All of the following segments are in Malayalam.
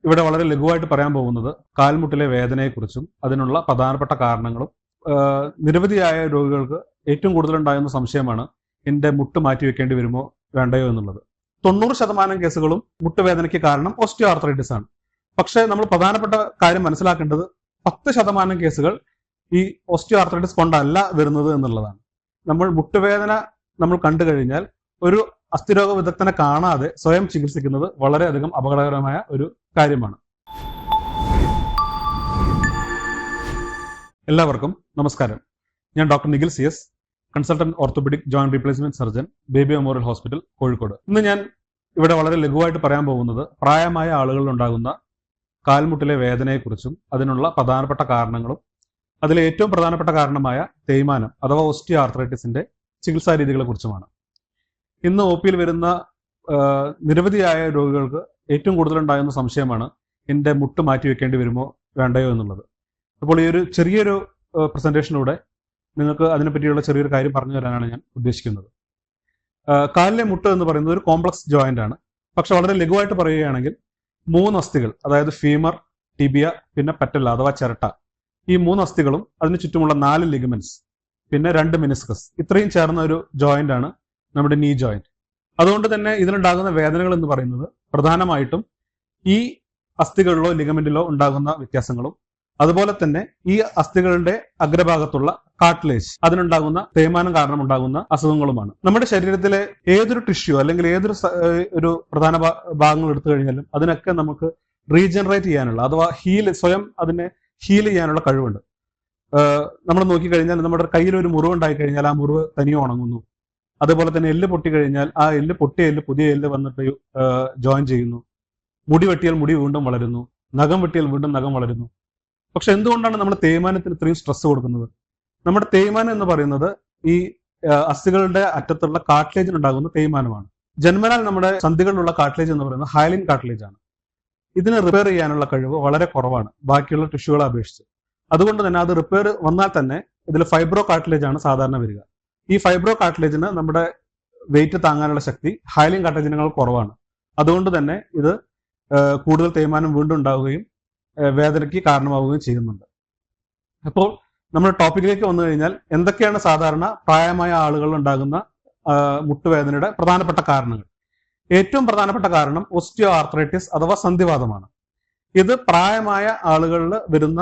ഇവിടെ വളരെ ലഘുവായിട്ട് പറയാൻ പോകുന്നത് കാൽമുട്ടിലെ വേദനയെക്കുറിച്ചും അതിനുള്ള പ്രധാനപ്പെട്ട കാരണങ്ങളും. നിരവധിയായ രോഗികൾക്ക് ഏറ്റവും കൂടുതൽ ഉണ്ടാകുന്ന സംശയമാണ് എൻ്റെ മുട്ട് മാറ്റിവെക്കേണ്ടി വരുമോ വേണ്ടയോ എന്നുള്ളത്. 90% കേസുകളും മുട്ടുവേദനയ്ക്ക് കാരണം ഓസ്റ്റിയോ ആർത്രൈറ്റിസ് ആണ്. പക്ഷേ നമ്മൾ പ്രധാനപ്പെട്ട കാര്യം മനസ്സിലാക്കേണ്ടത് 10% കേസുകൾ ഈ ഓസ്റ്റിയോ ആർത്രൈറ്റിസ് കൊണ്ടല്ല വരുന്നത് എന്നുള്ളതാണ്. നമ്മൾ മുട്ടുവേദന നമ്മൾ കണ്ടു കഴിഞ്ഞാൽ ഒരു അസ്ഥിരോഗ വിദഗ്ധനെ കാണാതെ സ്വയം ചികിത്സിക്കുന്നത് വളരെയധികം അപകടകരമായ ഒരു കാര്യമാണ്. എല്ലാവർക്കും നമസ്കാരം. ഞാൻ doctor Nikhil CS, consultant orthopaedic joint replacement surgeon, baby memorial hospital, Kozhikode. ഇന്ന് ഞാൻ ഇവിടെ വളരെ ലഘുവായിട്ട് പറയാൻ പോകുന്നത് പ്രായമായ ആളുകളിൽ ഉണ്ടാകുന്ന കാൽമുട്ടിലെ വേദനയെക്കുറിച്ചും അതിനുള്ള പ്രധാനപ്പെട്ട കാരണങ്ങളും അതിലെ ഏറ്റവും പ്രധാനപ്പെട്ട കാരണമായ തേയ്മാനം അഥവാ ഓസ്റ്റിയോ ആർത്രൈറ്റിസിന്റെ ചികിത്സാ രീതികളെ കുറിച്ചുമാണ്. ഇന്ന് OPയിൽ വരുന്ന നിരവധിയായ രോഗികൾക്ക് ഏറ്റവും കൂടുതൽ ഉണ്ടാകുന്ന സംശയമാണ് എൻ്റെ മുട്ട് മാറ്റിവെക്കേണ്ടി വരുമോ വേണ്ടയോ എന്നുള്ളത്. അപ്പോൾ ഈ ഒരു ചെറിയൊരു പ്രസന്റേഷനിലൂടെ നിങ്ങൾക്ക് അതിനെപ്പറ്റിയുള്ള ചെറിയൊരു കാര്യം പറഞ്ഞു തരാനാണ് ഞാൻ ഉദ്ദേശിക്കുന്നത്. കാലിലെ മുട്ട് എന്ന് പറയുന്നത് ഒരു കോംപ്ലക്സ് ജോയിന്റ് ആണ്. പക്ഷെ വളരെ ലഘുവായിട്ട് പറയുകയാണെങ്കിൽ 3 അസ്ഥികൾ, അതായത് ഫീമർ, ടിബിയ, പിന്നെ പെറ്റല്ല അഥവാ ചിരട്ട, ഈ 3 അസ്ഥികളും അതിന് ചുറ്റുമുള്ള 4 ലിഗമെന്റ്സ്, പിന്നെ 2 മെനിസ്കസ്, ഇത്രയും ചേർന്ന ഒരു ജോയിന്റ് ആണ് നമ്മുടെ നീ ജോയിന്റ്. അതുകൊണ്ട് തന്നെ ഇതിനുണ്ടാകുന്ന വേദനകൾ എന്ന് പറയുന്നത് പ്രധാനമായിട്ടും ഈ അസ്ഥികളിലോ ലിഗമെന്റിലോ ഉണ്ടാകുന്ന വ്യത്യാസങ്ങളും അതുപോലെ തന്നെ ഈ അസ്ഥികളുടെ അഗ്രഭാഗത്തുള്ള കാർട്ടിലേജ് അതിനുണ്ടാകുന്ന തേയ്മാനം കാരണം ഉണ്ടാകുന്ന അസുഖങ്ങളുമാണ്. നമ്മുടെ ശരീരത്തിലെ ഏതൊരു ടിഷ്യൂ അല്ലെങ്കിൽ ഏതൊരു ഒരു പ്രധാന ഭാഗങ്ങൾ എടുത്തു കഴിഞ്ഞാലും അതിനൊക്കെ നമുക്ക് റീജനറേറ്റ് ചെയ്യാനുള്ള അഥവാ സ്വയം അതിനെ ഹീൽ ചെയ്യാനുള്ള കഴിവുണ്ട്. നമ്മൾ നോക്കിക്കഴിഞ്ഞാൽ നമ്മുടെ കയ്യിൽ ഒരു മുറിവ് ഉണ്ടായി കഴിഞ്ഞാൽ ആ മുറിവ് തനിയെ ഉണങ്ങുന്നു. അതുപോലെ തന്നെ എല്ല് പൊട്ടിക്കഴിഞ്ഞാൽ ആ പൊട്ടിയ എല്ല് പുതിയ എല്ല് വന്നിട്ട് ജോയിൻ ചെയ്യുന്നു. മുടി വെട്ടിയാൽ മുടി വീണ്ടും വളരുന്നു. നഖം വെട്ടിയാൽ വീണ്ടും നഖം വളരുന്നു. പക്ഷെ എന്തുകൊണ്ടാണ് നമ്മൾ തേയ്മാനത്തിന് ഇത്രയും സ്ട്രെസ് കൊടുക്കുന്നത്? നമ്മുടെ തേയ്മാനം എന്ന് പറയുന്നത് ഈ അസ്ഥികളുടെ അറ്റത്തുള്ള കാർട്ടിലേജിന് ഉണ്ടാകുന്ന തേയ്മാനമാണ്. ജന്മനാൽ നമ്മുടെ സന്ധികളിലുള്ള കാർട്ടിലേജ് എന്ന് പറയുന്നത് ഹയലിൻ കാർട്ടിലേജ് ആണ്. ഇതിനെ റിപ്പയർ ചെയ്യാനുള്ള കഴിവ് വളരെ കുറവാണ് ബാക്കിയുള്ള ടിഷ്യൂകളെ അപേക്ഷിച്ച്. അതുകൊണ്ട് തന്നെ അത് റിപ്പയർ വന്നാൽ തന്നെ ഇതിൽ ഫൈബ്രോ കാർട്ടിലേജ് ആണ് സാധാരണ വരിക. ഈ ഫൈബ്രോ കാർട്ടിലേജിന് നമ്മുടെ വെയിറ്റ് താങ്ങാനുള്ള ശക്തി ഹയലിൻ കാർട്ടിലേജിനേക്കാൾ കുറവാണ്. അതുകൊണ്ട് തന്നെ ഇത് കൂടുതൽ തേയ്മാനം വീണ്ടും ഉണ്ടാവുകയും വേദനയ്ക്ക് കാരണമാവുകയും ചെയ്യുന്നുണ്ട്. അപ്പോൾ നമ്മുടെ ടോപ്പിക്കിലേക്ക് വന്നു കഴിഞ്ഞാൽ എന്തൊക്കെയാണ് സാധാരണ പ്രായമായ ആളുകളിൽ ഉണ്ടാകുന്ന മുട്ടുവേദനയുടെ പ്രധാനപ്പെട്ട കാരണങ്ങൾ? ഏറ്റവും പ്രധാനപ്പെട്ട കാരണം ഓസ്റ്റിയോ ആർത്രൈറ്റിസ് അഥവാ സന്ധിവാതമാണ്. ഇത് പ്രായമായ ആളുകളിൽ വരുന്ന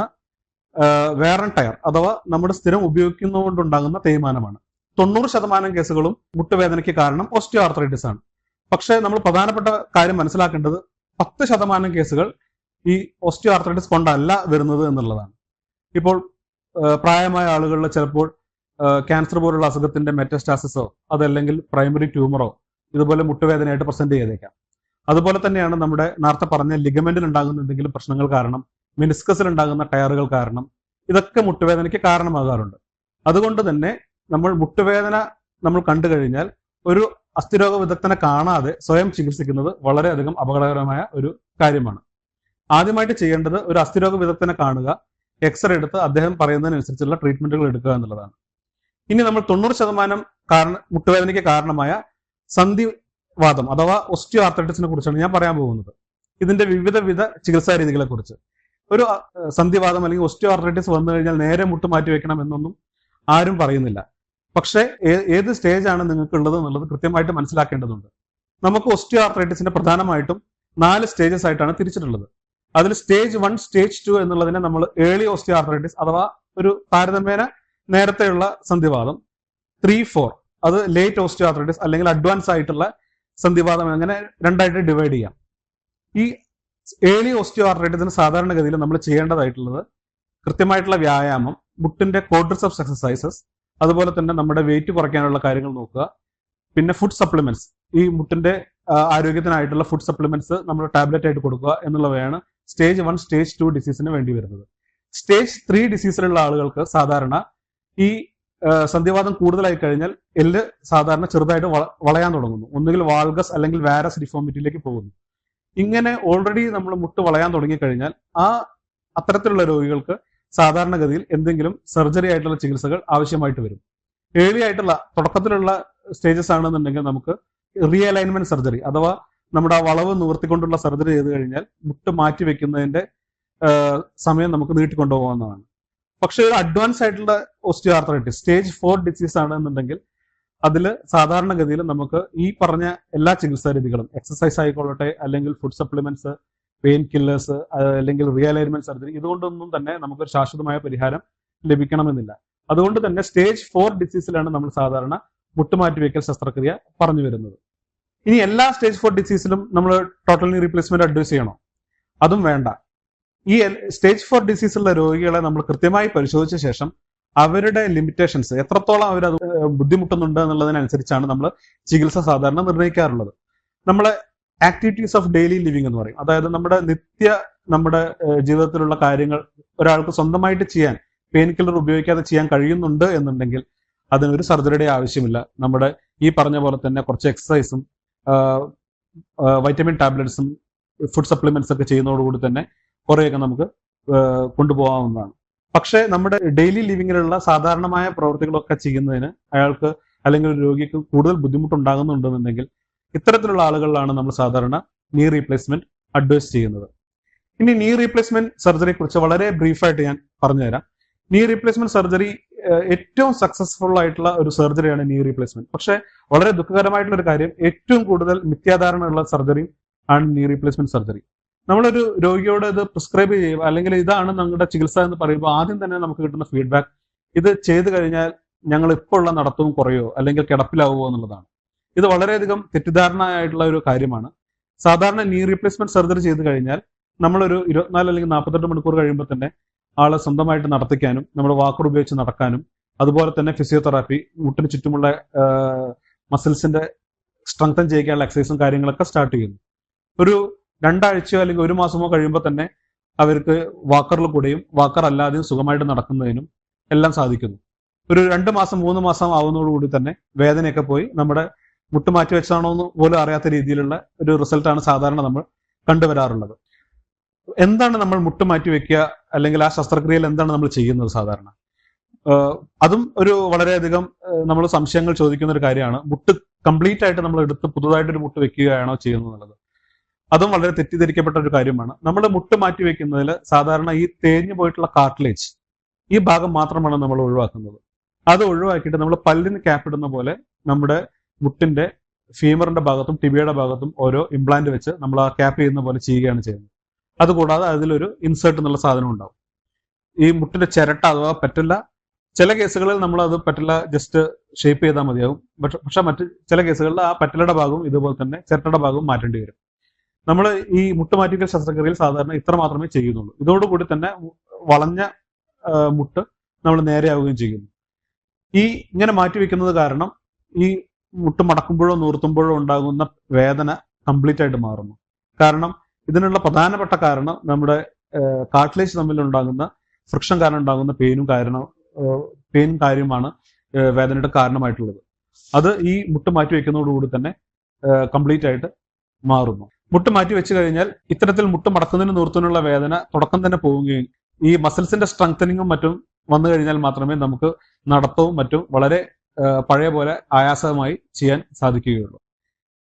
വെയർ ആൻഡ് ടയർ അഥവാ നമ്മുടെ സ്ഥിരം ഉപയോഗിക്കുന്നതുകൊണ്ടുണ്ടാകുന്ന തേയ്മാനമാണ്. 90% കേസുകളും മുട്ടുവേദനയ്ക്ക് കാരണം ഓസ്റ്റിയോ ആർത്രൈറ്റിസ് ആണ്. പക്ഷെ നമ്മൾ പ്രധാനപ്പെട്ട കാര്യം മനസ്സിലാക്കേണ്ടത് 10% കേസുകൾ ഈ ഓസ്റ്റിയോ ആർത്രൈറ്റിസ് കൊണ്ടല്ല വരുന്നത് എന്നുള്ളതാണ്. ഇപ്പോൾ പ്രായമായ ആളുകളിൽ ചിലപ്പോൾ ക്യാൻസർ പോലുള്ള അസുഖത്തിന്റെ മെറ്റസ്റ്റാസിസോ അതല്ലെങ്കിൽ പ്രൈമറി ട്യൂമറോ ഇതുപോലെ മുട്ടുവേദനയായിട്ട് പ്രസന്റ് ചെയ്തേക്കാം. അതുപോലെ തന്നെയാണ് നമ്മുടെ നേരത്തെ പറഞ്ഞ ലിഗമെന്റിൽ ഉണ്ടാകുന്ന എന്തെങ്കിലും പ്രശ്നങ്ങൾ കാരണം, മെനിസ്കസിൽ ഉണ്ടാകുന്ന ടയറുകൾ കാരണം, ഇതൊക്കെ മുട്ടുവേദനയ്ക്ക് കാരണമാകാറുണ്ട്. അതുകൊണ്ട് തന്നെ നമ്മൾ മുട്ടുവേദന നമ്മൾ കണ്ടു കഴിഞ്ഞാൽ ഒരു അസ്ഥിരോഗ വിദഗ്ധനെ കാണാതെ സ്വയം ചികിത്സിക്കുന്നത് വളരെയധികം അപകടകരമായ ഒരു കാര്യമാണ്. ആദ്യമായിട്ട് ചെയ്യേണ്ടത് ഒരു അസ്ഥിരോഗ വിദഗ്ധനെ കാണുക, എക്സ്റേ എടുത്ത് അദ്ദേഹം പറയുന്നതിനനുസരിച്ചുള്ള ട്രീറ്റ്മെന്റുകൾ എടുക്കുക എന്നുള്ളതാണ്. ഇനി നമ്മൾ 90% മുട്ടുവേദനയ്ക്ക് കാരണമായ സന്ധിവാതം അഥവാ ഓസ്റ്റിയോ ആർത്രൈറ്റിസിനെ കുറിച്ചാണ് ഞാൻ പറയാൻ പോകുന്നത്. ഇതിന്റെ വിവിധ ചികിത്സാ രീതികളെ കുറിച്ച്. ഒരു സന്ധിവാതം അല്ലെങ്കിൽ ഓസ്റ്റിയോ ആർത്രൈറ്റിസ് വന്നു കഴിഞ്ഞാൽ നേരെ മുട്ട് മാറ്റി വെക്കണം എന്നൊന്നും ആരും പറയുന്നില്ല. പക്ഷേ ഏത് സ്റ്റേജ് ആണ് നിങ്ങൾക്കുള്ളത് എന്നുള്ളത് കൃത്യമായിട്ട് മനസ്സിലാക്കേണ്ടതുണ്ട്. നമുക്ക് ഓസ്റ്റിയോ ആർത്രൈറ്റിസിന്റെ പ്രധാനമായിട്ടും 4 സ്റ്റേജസ് ആയിട്ടാണ് തിരിച്ചിട്ടുള്ളത്. അതിൽ സ്റ്റേജ് 1, സ്റ്റേജ് 2 എന്നുള്ളതിനെ നമ്മൾ ഏർലി ഓസ്റ്റിയോ ആർത്രൈറ്റിസ് അഥവാ ഒരു താരതമ്യേന നേരത്തെയുള്ള സന്ധിവാതം, 3, 4 അത് ലേറ്റ് ഓസ്റ്റിയോ ആർത്രൈറ്റിസ് അല്ലെങ്കിൽ അഡ്വാൻസ് ആയിട്ടുള്ള സന്ധിവാതം, അങ്ങനെ 2 ആയിട്ട് ഡിവൈഡ് ചെയ്യാം. ഈ ഏർലി ഓസ്റ്റിയോ ആർത്രൈറ്റിസിന് സാധാരണഗതിയിൽ നമ്മൾ ചെയ്യേണ്ടതായിട്ടുള്ളത് കൃത്യമായിട്ടുള്ള വ്യായാമം, മുട്ടിന്റെ ക്വാഡ്രിസെപ്സ് എക്സസൈസസ്, അതുപോലെ തന്നെ നമ്മുടെ വെയിറ്റ് കുറയ്ക്കാനുള്ള കാര്യങ്ങൾ നോക്കുക. പിന്നെ ഫുഡ് സപ്ലിമെന്റ്സ്, ഈ മുട്ടിന്റെ ആരോഗ്യത്തിനായിട്ടുള്ള ഫുഡ് സപ്ലിമെന്റ്സ് നമ്മൾ ടാബ്ലറ്റ് ആയിട്ട് കൊടുക്കുക എന്നുള്ളവയാണ് സ്റ്റേജ് 1, സ്റ്റേജ് 2 ഡിസീസിന് വേണ്ടി വരുന്നത്. സ്റ്റേജ് 3 ഡിസീസിലുള്ള ആളുകൾക്ക് സാധാരണ ഈ സന്ധിവാതം കൂടുതലായി കഴിഞ്ഞാൽ എല്ല് സാധാരണ ചെറുതായിട്ട് വളയാൻ തുടങ്ങുന്നു. ഒന്നുകിൽ വാൾഗസ് അല്ലെങ്കിൽ വാരസ് ഡിഫോമിറ്റിയിലേക്ക് പോകുന്നു. ഇങ്ങനെ ഓൾറെഡി നമ്മൾ മുട്ട് വളയാൻ തുടങ്ങിക്കഴിഞ്ഞാൽ അത്തരത്തിലുള്ള രോഗികൾക്ക് സാധാരണഗതിയിൽ എന്തെങ്കിലും സർജറി ആയിട്ടുള്ള ചികിത്സകൾ ആവശ്യമായിട്ട് വരും. ഏർലി ആയിട്ടുള്ള തുടക്കത്തിലുള്ള സ്റ്റേജസ് ആണെന്നുണ്ടെങ്കിൽ നമുക്ക് റീഅലൈൻമെന്റ് സർജറി അഥവാ നമ്മുടെ ആ വളവ് നിവർത്തിക്കൊണ്ടുള്ള സർജറി ചെയ്ത് കഴിഞ്ഞാൽ മുട്ട് മാറ്റി വെക്കുന്നതിന്റെ സമയം നമുക്ക് നീട്ടിക്കൊണ്ടുപോകാവുന്നതാണ്. പക്ഷെ ഒരു അഡ്വാൻസ് ആയിട്ടുള്ള ഓസ്റ്റിയോആർത്രൈറ്റിസ് സ്റ്റേജ് 4 ഡിസീസ് ആണെന്നുണ്ടെങ്കിൽ അതിൽ സാധാരണഗതിയിൽ നമുക്ക് ഈ പറഞ്ഞ എല്ലാ ചികിത്സാ രീതികളും, എക്സസൈസ് ആയിക്കൊള്ളട്ടെ, അല്ലെങ്കിൽ ഫുഡ് സപ്ലിമെന്റ്സ്, പെയിൻ കില്ലേഴ്സ്, അല്ലെങ്കിൽ റിയലൈൻമെന്റ് സർജറി, ഇതുകൊണ്ടൊന്നും തന്നെ നമുക്കൊരു ശാശ്വതമായ പരിഹാരം ലഭിക്കണമെന്നില്ല. അതുകൊണ്ട് തന്നെ സ്റ്റേജ് 4 ഡിസീസിലാണ് നമ്മൾ സാധാരണ മുട്ടുമാറ്റിവെക്കൽ ശസ്ത്രക്രിയ പറഞ്ഞു വരുന്നത്. ഇനി എല്ലാ സ്റ്റേജ് 4 ഡിസീസിലും നമ്മൾ ടോട്ടൽ നീ റീപ്ലേസ്മെന്റ് അഡ്വൈസ് ചെയ്യണോ? അതും വേണ്ട. ഈ സ്റ്റേജ് 4 ഡിസീസുള്ള രോഗികളെ നമ്മൾ കൃത്യമായി പരിശോധിച്ച ശേഷം അവരുടെ ലിമിറ്റേഷൻസ്, എത്രത്തോളം അവരത് ബുദ്ധിമുട്ടുന്നുണ്ട് എന്നുള്ളതിനനുസരിച്ചാണ് നമ്മൾ ചികിത്സ സാധാരണ നിർണ്ണയിക്കാറുള്ളത്. നമ്മളെ ആക്ടിവിറ്റീസ് ഓഫ് ഡെയിലി ലിവിംഗ് എന്ന് പറയും. അതായത് നമ്മുടെ ജീവിതത്തിലുള്ള കാര്യങ്ങൾ ഒരാൾക്ക് സ്വന്തമായിട്ട് ചെയ്യാൻ, പെയിൻ കില്ലർ ഉപയോഗിക്കാതെ ചെയ്യാൻ കഴിയുന്നുണ്ട് എന്നുണ്ടെങ്കിൽ അതിനൊരു സർജറിയുടെ ആവശ്യമില്ല. നമ്മുടെ ഈ പറഞ്ഞ പോലെ തന്നെ കുറച്ച് എക്സസൈസും വൈറ്റമിൻ ടാബ്ലറ്റ്സും ഫുഡ് സപ്ലിമെന്റ്സ് ഒക്കെ ചെയ്യുന്നതോടുകൂടി തന്നെ കുറേയൊക്കെ നമുക്ക് കൊണ്ടുപോകാവുന്നതാണ്. പക്ഷേ നമ്മുടെ ഡെയിലി ലിവിങ്ങിലുള്ള സാധാരണമായ പ്രവൃത്തികളൊക്കെ ചെയ്യുന്നതിന് അയാൾക്ക് അല്ലെങ്കിൽ ഒരു രോഗിക്ക് കൂടുതൽ ബുദ്ധിമുട്ടുണ്ടാകുന്നുണ്ടെന്നുണ്ടെങ്കിൽ ഇത്തരത്തിലുള്ള ആളുകളിലാണ് നമ്മൾ സാധാരണ നീ റീപ്ലേസ്മെന്റ് അഡ്വൈസ് ചെയ്യുന്നത്. ഇനി നീ റീപ്ലേസ്മെന്റ് സർജറിയെ കുറിച്ച് വളരെ ബ്രീഫായിട്ട് ഞാൻ പറഞ്ഞുതരാം. നീ റീപ്ലേസ്മെന്റ് സർജറി ഏറ്റവും സക്സസ്ഫുൾ ആയിട്ടുള്ള ഒരു സർജറിയാണ് നീ റീപ്ലേസ്മെന്റ്. പക്ഷെ വളരെ ദുഃഖകരമായിട്ടുള്ള ഒരു കാര്യം, ഏറ്റവും കൂടുതൽ മിഥ്യാധാരണ ഉള്ള സർജറി ആണ് നീ റീപ്ലേസ്മെന്റ് സർജറി. നമ്മളൊരു രോഗിയോട് ഇത് പ്രിസ്ക്രൈബ് ചെയ്യുക അല്ലെങ്കിൽ ഇതാണ് ഞങ്ങളുടെ ചികിത്സ എന്ന് പറയുമ്പോൾ ആദ്യം തന്നെ നമുക്ക് കിട്ടുന്ന ഫീഡ്ബാക്ക് ഇത് ചെയ്തു കഴിഞ്ഞാൽ ഞങ്ങൾ ഇപ്പോൾ ഉള്ള നടത്തവും കുറയോ അല്ലെങ്കിൽ കിടപ്പിലാവുമോ എന്നുള്ളതാണ്. ഇത് വളരെയധികം തെറ്റിദ്ധാരണ ആയിട്ടുള്ള ഒരു കാര്യമാണ്. സാധാരണ നീ റീപ്ലേസ്മെന്റ് സർജറി ചെയ്ത് കഴിഞ്ഞാൽ നമ്മളൊരു 24 അല്ലെങ്കിൽ 48 മണിക്കൂർ കഴിയുമ്പോൾ തന്നെ ആളെ സ്വന്തമായിട്ട് നടത്തിക്കാനും നമ്മുടെ വാക്കർ ഉപയോഗിച്ച് നടക്കാനും അതുപോലെ തന്നെ ഫിസിയോതെറാപ്പി, മുട്ടിന് ചുറ്റുമുള്ള മസിൽസിന്റെ സ്ട്രെങ്തൻ ചെയ്യിക്കാനുള്ള എക്സസൈസും കാര്യങ്ങളൊക്കെ സ്റ്റാർട്ട് ചെയ്യുന്നു. ഒരു 2 ആഴ്ചയോ അല്ലെങ്കിൽ 1 മാസമോ കഴിയുമ്പോൾ തന്നെ അവർക്ക് വാക്കറിൽ കൂടെയും വാക്കർ അല്ലാതെയും സുഖമായിട്ട് നടക്കുന്നതിനും എല്ലാം സാധിക്കുന്നു. ഒരു 2 മാസം 3 മാസം ആവുന്നതോടുകൂടി തന്നെ വേദനയൊക്കെ പോയി നമ്മുടെ മുട്ട് മാറ്റി വെച്ചാണോ എന്ന് പോലും അറിയാത്ത രീതിയിലുള്ള ഒരു റിസൾട്ടാണ് സാധാരണ നമ്മൾ കണ്ടുവരാറുള്ളത്. എന്താണ് നമ്മൾ മുട്ട് മാറ്റി വെക്കുക അല്ലെങ്കിൽ ആ ശസ്ത്രക്രിയയിൽ എന്താണ് നമ്മൾ ചെയ്യുന്നത് സാധാരണ? അതും ഒരു വളരെയധികം നമ്മൾ സംശയങ്ങൾ ചോദിക്കുന്ന ഒരു കാര്യമാണ്. മുട്ട് കംപ്ലീറ്റ് ആയിട്ട് നമ്മൾ എടുത്ത് പുതുതായിട്ടൊരു മുട്ട് വെക്കുകയാണോ ചെയ്യുന്നത് എന്നുള്ളത്. അതും വളരെ തെറ്റിദ്ധരിക്കപ്പെട്ട ഒരു കാര്യമാണ്. നമ്മൾ മുട്ട് മാറ്റി വെക്കുന്നതിൽ സാധാരണ ഈ തേഞ്ഞു പോയിട്ടുള്ള കാർട്ടിലേജ്, ഈ ഭാഗം മാത്രമാണ് നമ്മൾ ഒഴിവാക്കുന്നത്. അത് ഒഴിവാക്കിയിട്ട് നമ്മൾ പല്ലിന് ക്യാപ്പ് ഇടുന്ന പോലെ നമ്മുടെ മുട്ടിന്റെ ഫീമറിന്റെ ഭാഗത്തും ടിബിയുടെ ഭാഗത്തും ഓരോ ഇംപ്ലാന്റ് വെച്ച് നമ്മൾ ആ ക്യാപ്പ് ചെയ്യുന്ന പോലെ ചെയ്യുകയാണ് ചെയ്യുന്നത്. അതുകൂടാതെ അതിലൊരു ഇൻസേർട്ട് എന്നുള്ള സാധനം ഉണ്ടാവും. ഈ മുട്ടിന്റെ ചിരട്ട അഥവാ പറ്റില്ല, ചില കേസുകളിൽ നമ്മൾ അത് പറ്റില്ല ജസ്റ്റ് ഷേപ്പ് ചെയ്താൽ മതിയാവും. പക്ഷെ മറ്റ് ചില കേസുകളിൽ ആ പറ്റിലയുടെ ഭാഗവും ഇതുപോലെ തന്നെ ചിരട്ടയുടെ ഭാഗവും മാറ്റേണ്ടി വരും. നമ്മൾ ഈ മുട്ടുമാറ്റിക്കൽ ശസ്ത്രക്രിയയിൽ സാധാരണ ഇത്ര മാത്രമേ ചെയ്യുന്നുള്ളൂ. ഇതോടുകൂടി തന്നെ വളഞ്ഞ മുട്ട് നമ്മൾ നേരെയാവുകയും ചെയ്യുന്നു. ഈ ഇങ്ങനെ മാറ്റിവെക്കുന്നത് കാരണം ഈ മുട്ട് മടക്കുമ്പോഴോ നൂർത്തുമ്പോഴോ ഉണ്ടാകുന്ന വേദന കംപ്ലീറ്റ് ആയിട്ട് മാറുന്നു. കാരണം ഇതിനുള്ള പ്രധാനപ്പെട്ട കാരണം നമ്മുടെ കാർട്ടിലേജ് തമ്മിലുണ്ടാകുന്ന ഫ്രിക്ഷൻ കാരണം ഉണ്ടാകുന്ന പെയിൻ കാര്യമാണ് വേദനയുടെ കാരണമായിട്ടുള്ളത്. അത് ഈ മുട്ട് മാറ്റി വെക്കുന്നതോടുകൂടി തന്നെ കംപ്ലീറ്റ് ആയിട്ട് മാറുന്നു. മുട്ട് മാറ്റി വെച്ച് കഴിഞ്ഞാൽ ഇത്തരത്തിൽ മുട്ട് മടക്കുന്നതിന് നൂർത്തുനുള്ള വേദന തുടക്കം തന്നെ പോവുകയും ഈ മസിൽസിന്റെ സ്ട്രെങ്തനിങ്ങും മറ്റും വന്നു കഴിഞ്ഞാൽ മാത്രമേ നമുക്ക് നടത്തവും മറ്റും വളരെ പഴയ പോലെ ആയാസമായി ചെയ്യാൻ സാധിക്കുകയുള്ളൂ.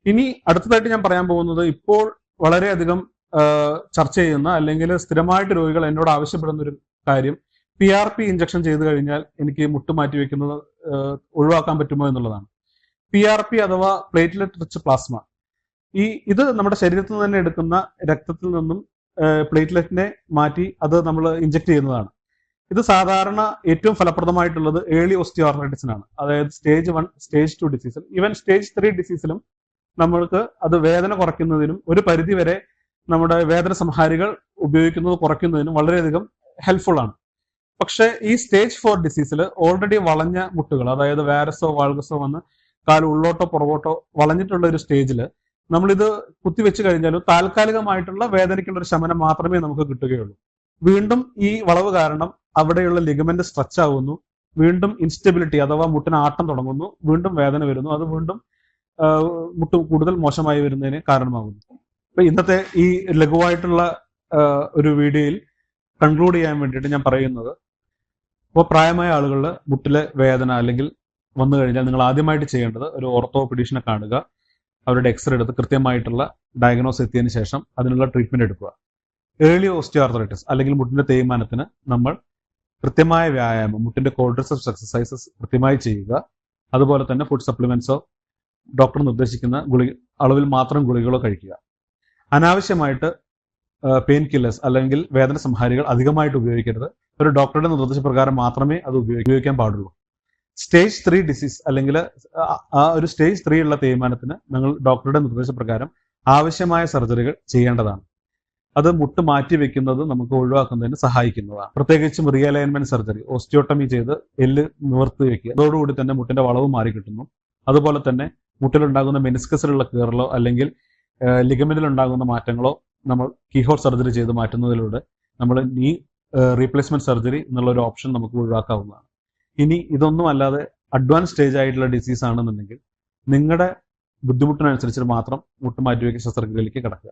ഇനി അടുത്തതായിട്ട് ഞാൻ പറയാൻ പോകുന്നത്, ഇപ്പോൾ വളരെയധികം ചർച്ച ചെയ്യുന്ന അല്ലെങ്കിൽ സ്ഥിരമായിട്ട് രോഗികൾ എന്നോട് ആവശ്യപ്പെടുന്ന ഒരു കാര്യം, PRP ഇഞ്ചക്ഷൻ ചെയ്തു കഴിഞ്ഞാൽ എനിക്ക് മുട്ട് മാറ്റി വെക്കുന്നത് ഒഴിവാക്കാൻ പറ്റുമോ എന്നുള്ളതാണ്. PRP അഥവാ പ്ലേറ്റ്ലെറ്റ് റിച്ച് പ്ലാസ്മ, ഇത് നമ്മുടെ ശരീരത്തിൽ നിന്ന് തന്നെ എടുക്കുന്ന രക്തത്തിൽ നിന്നും പ്ലേറ്റ്ലെറ്റിനെ മാറ്റി അത് നമ്മൾ ഇഞ്ചക്ട് ചെയ്യുന്നതാണ്. ഇത് സാധാരണ ഏറ്റവും ഫലപ്രദമായിട്ടുള്ളത് ഏർലി ഓസ്റ്റിയോആർത്രൈറ്റിസിനാണ്. അതായത് സ്റ്റേജ് 1, സ്റ്റേജ് 2 ഡിസീസിൽ, ഈവൻ സ്റ്റേജ് 3 ഡിസീസിലും നമ്മൾക്ക് അത് വേദന കുറയ്ക്കുന്നതിനും ഒരു പരിധി വരെ നമ്മുടെ വേദന സംഹാരികൾ ഉപയോഗിക്കുന്നത് കുറയ്ക്കുന്നതിനും വളരെയധികം ഹെൽപ്ഫുൾ ആണ്. പക്ഷേ ഈ സ്റ്റേജ് 4 ഡിസീസിൽ ഓൾറെഡി വളഞ്ഞ മുട്ടുകൾ, അതായത് വാരസോ വാൾഗസോ വന്ന് കാല് ഉള്ളോട്ടോ പുറകോട്ടോ വളഞ്ഞിട്ടുള്ള ഒരു സ്റ്റേജിൽ നമ്മളിത് കുത്തിവെച്ച് കഴിഞ്ഞാലും താൽക്കാലികമായിട്ടുള്ള വേദനയ്ക്കുള്ള ഒരു ശമനം മാത്രമേ നമുക്ക് കിട്ടുകയുള്ളൂ. വീണ്ടും ഈ വളവ് കാരണം അവിടെയുള്ള ലിഗമെന്റ് സ്ട്രെച്ച് ആവുന്നു, വീണ്ടും ഇൻസ്റ്റെബിലിറ്റി അഥവാ മുട്ടിന് ആട്ടം തുടങ്ങുന്നു, വീണ്ടും വേദന വരുന്നു, അത് വീണ്ടും മുട്ട് കൂടുതൽ മോശമായി വരുന്നതിന് കാരണമാകുന്നു. അപ്പൊ ഇന്നത്തെ ഈ ലഘുവായിട്ടുള്ള ഒരു വീഡിയോയിൽ കൺക്ലൂഡ് ചെയ്യാൻ വേണ്ടിയിട്ട് ഞാൻ പറയുന്നത്, ഇപ്പോൾ പ്രായമായ ആളുകളിൽ മുട്ടിലെ വേദന അല്ലെങ്കിൽ വന്നു കഴിഞ്ഞാൽ നിങ്ങൾ ആദ്യമായിട്ട് ചെയ്യേണ്ടത് ഒരു ഓർത്തോപീഡീഷനെ കാണുക. അവരുടെ എക്സ്റേ എടുത്ത് കൃത്യമായിട്ടുള്ള ഡയഗ്നോസ് എത്തിയതിനു ശേഷം അതിനുള്ള ട്രീറ്റ്മെന്റ് എടുക്കുക. ഏർലി ഓസ്റ്റിയോആർത്രൈറ്റിസ് അല്ലെങ്കിൽ മുട്ടിന്റെ തേയ്മാനത്തിന് നമ്മൾ കൃത്യമായ വ്യായാമം, മുട്ടിന്റെ ക്വാഡ്രിസെപ്സ് എക്സസൈസസ് കൃത്യമായി ചെയ്യുക. അതുപോലെ തന്നെ ഫുഡ് സപ്ലിമെന്റ്സോ ഡോക്ടർ നിർദ്ദേശിക്കുന്ന അളവിൽ മാത്രം ഗുളികകളോ കഴിക്കുക. അനാവശ്യമായിട്ട് പെയിൻ കില്ലേഴ്സ് അല്ലെങ്കിൽ വേദന സംഹാരികൾ അധികമായിട്ട് ഉപയോഗിക്കരുത്. ഒരു ഡോക്ടറുടെ നിർദ്ദേശപ്രകാരം മാത്രമേ അത് ഉപയോഗിക്കാൻ പാടുള്ളൂ. സ്റ്റേജ് 3 ഡിസീസ് അല്ലെങ്കിൽ ആ ഒരു സ്റ്റേജ് 3 ഉള്ള തേയ്മാനത്തിന് നിങ്ങൾ ഡോക്ടറുടെ നിർദ്ദേശപ്രകാരം ആവശ്യമായ സർജറികൾ ചെയ്യേണ്ടതാണ്. അത് മുട്ട് മാറ്റി വെക്കുന്നത് നമുക്ക് ഒഴിവാക്കുന്നതിന് സഹായിക്കുന്നതാണ്. പ്രത്യേകിച്ചും റീഅലൈൻമെന്റ് സർജറി, ഓസ്റ്റിയോട്ടമി ചെയ്ത് എല്ല് നിവർത്തി വെക്കുക. അതോടുകൂടി തന്നെ മുട്ടിന്റെ വളവ് മാറി കിട്ടുന്നു. അതുപോലെ തന്നെ മുട്ടിലുണ്ടാകുന്ന മെനിസ്കസിലുള്ള കീറലോ അല്ലെങ്കിൽ ലിഗമെന്റിലുണ്ടാകുന്ന മാറ്റങ്ങളോ നമ്മൾ കീഹോൾ സർജറി ചെയ്ത് മാറ്റുന്നതിലൂടെ നമ്മൾ നീ റീപ്ലേസ്മെന്റ് സർജറി എന്നുള്ള ഒരു ഓപ്ഷൻ നമുക്ക് ഒഴിവാക്കാവുന്നതാണ്. ഇനി ഇതൊന്നും അല്ലാതെ അഡ്വാൻസ് സ്റ്റേജ് ആയിട്ടുള്ള ഡിസീസ് ആണെന്നുണ്ടെങ്കിൽ നിങ്ങളുടെ ബുദ്ധിമുട്ടിനനുസരിച്ച് മാത്രം മുട്ട് മാറ്റിവെക്കുന്ന ശസ്ത്രക്രിയയിലേക്ക് കിടക്കുക.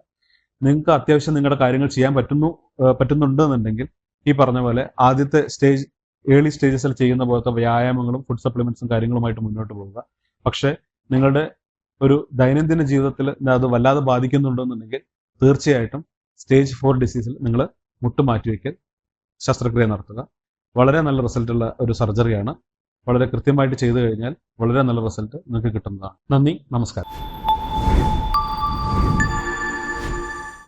നിങ്ങൾക്ക് അത്യാവശ്യം നിങ്ങളുടെ കാര്യങ്ങൾ ചെയ്യാൻ പറ്റുന്നുണ്ട് എന്നുണ്ടെങ്കിൽ ഈ പറഞ്ഞ പോലെ ആദ്യത്തെ സ്റ്റേജ്, ഏർലി സ്റ്റേജസിൽ ചെയ്യുന്ന പോലത്തെ വ്യായാമങ്ങളും ഫുഡ് സപ്ലിമെന്റ്സും കാര്യങ്ങളുമായിട്ട് മുന്നോട്ട് പോവുക. പക്ഷേ നിങ്ങളുടെ ഒരു ദൈനംദിന ജീവിതത്തിൽ അത് വല്ലാതെ ബാധിക്കുന്നുണ്ടെന്നുണ്ടെങ്കിൽ തീർച്ചയായിട്ടും സ്റ്റേജ് 4 ഡിസീസിൽ നിങ്ങൾ മുട്ട് മാറ്റിവെക്കൽ ശസ്ത്രക്രിയ നടത്തുക. വളരെ നല്ല റിസൾട്ടുള്ള ഒരു സർജറിയാണ്. വളരെ കൃത്യമായിട്ട് ചെയ്തു കഴിഞ്ഞാൽ വളരെ നല്ല റിസൾട്ട് നിങ്ങൾക്ക് കിട്ടുന്നതാണ്. നന്ദി, നമസ്കാരം.